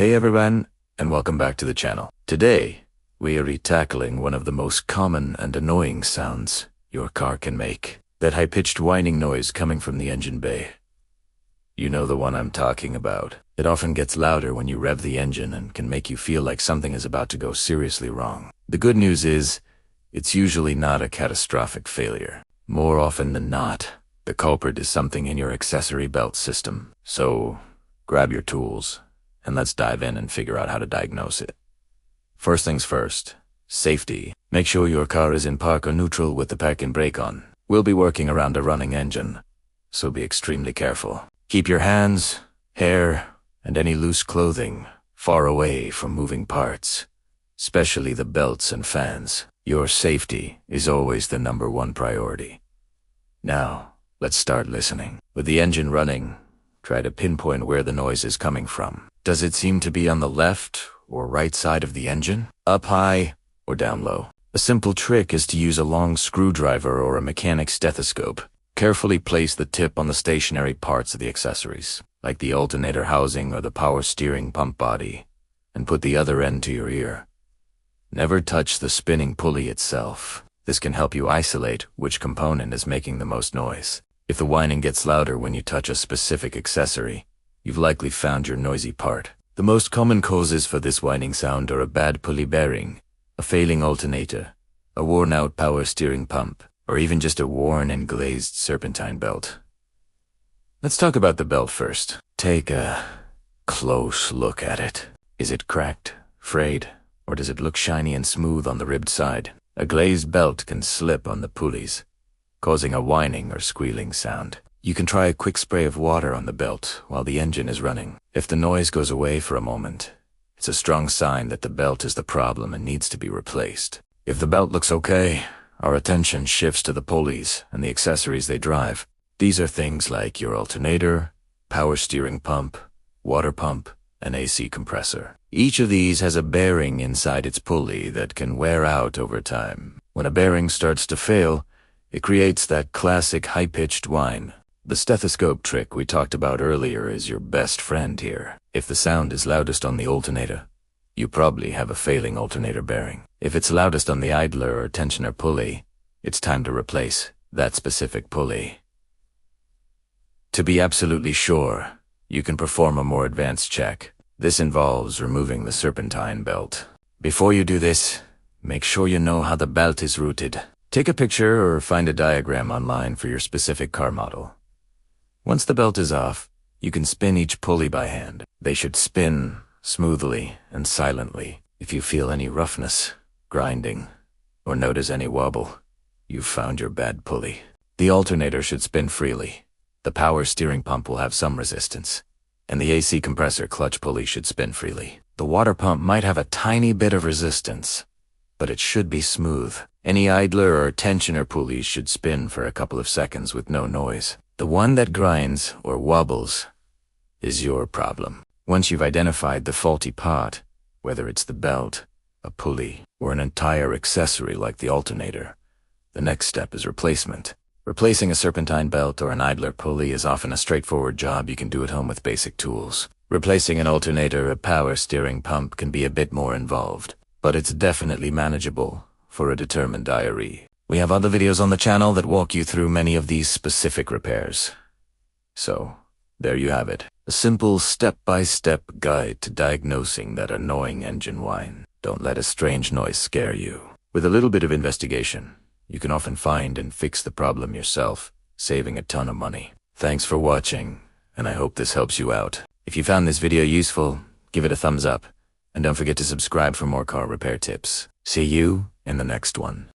Hey everyone, and welcome back to the channel. Today, we are tackling one of the most common and annoying sounds your car can make. That high-pitched whining noise coming from the engine bay. You know the one I'm talking about. It often gets louder when you rev the engine and can make you feel like something is about to go seriously wrong. The good news is, it's usually not a catastrophic failure. More often than not, the culprit is something in your accessory belt system. So, grab your tools, and let's dive in and figure out how to diagnose it. First things first, safety. Make sure your car is in park or neutral with the park and brake on. We'll be working around a running engine, so be extremely careful. Keep your hands, hair, and any loose clothing far away from moving parts, especially the belts and fans. Your safety is always the #1 priority. Now, let's start listening. With the engine running, try to pinpoint where the noise is coming from. Does it seem to be on the left or right side of the engine? Up high or down low? A simple trick is to use a long screwdriver or a mechanic's stethoscope. Carefully place the tip on the stationary parts of the accessories, like the alternator housing or the power steering pump body, and put the other end to your ear. Never touch the spinning pulley itself. This can help you isolate which component is making the most noise. If the whining gets louder when you touch a specific accessory, you've likely found your noisy part. The most common causes for this whining sound are a bad pulley bearing, a failing alternator, a worn-out power steering pump, or even just a worn and glazed serpentine belt. Let's talk about the belt first. Take a close look at it. Is it cracked, frayed, or does it look shiny and smooth on the ribbed side? A glazed belt can slip on the pulleys, causing a whining or squealing sound. You can try a quick spray of water on the belt while the engine is running. If the noise goes away for a moment, it's a strong sign that the belt is the problem and needs to be replaced. If the belt looks okay, our attention shifts to the pulleys and the accessories they drive. These are things like your alternator, power steering pump, water pump, and AC compressor. Each of these has a bearing inside its pulley that can wear out over time. When a bearing starts to fail, it creates that classic high-pitched whine. The stethoscope trick we talked about earlier is your best friend here. If the sound is loudest on the alternator, you probably have a failing alternator bearing. If it's loudest on the idler or tensioner pulley, it's time to replace that specific pulley. To be absolutely sure, you can perform a more advanced check. This involves removing the serpentine belt. Before you do this, make sure you know how the belt is routed. Take a picture or find a diagram online for your specific car model. Once the belt is off, you can spin each pulley by hand. They should spin smoothly and silently. If you feel any roughness, grinding, or notice any wobble, you've found your bad pulley. The alternator should spin freely. The power steering pump will have some resistance, and the AC compressor clutch pulley should spin freely. The water pump might have a tiny bit of resistance, but it should be smooth. Any idler or tensioner pulleys should spin for a couple of seconds with no noise. The one that grinds or wobbles is your problem. Once you've identified the faulty part, whether it's the belt, a pulley, or an entire accessory like the alternator, the next step is replacement. Replacing a serpentine belt or an idler pulley is often a straightforward job you can do at home with basic tools. Replacing an alternator or power steering pump can be a bit more involved, but it's definitely manageable for a determined diary. We have other videos on the channel that walk you through many of these specific repairs. So, there you have it. A simple step-by-step guide to diagnosing that annoying engine whine. Don't let a strange noise scare you. With a little bit of investigation, you can often find and fix the problem yourself, saving a ton of money. Thanks for watching, and I hope this helps you out. If you found this video useful, give it a thumbs up, and don't forget to subscribe for more car repair tips. See you in the next one.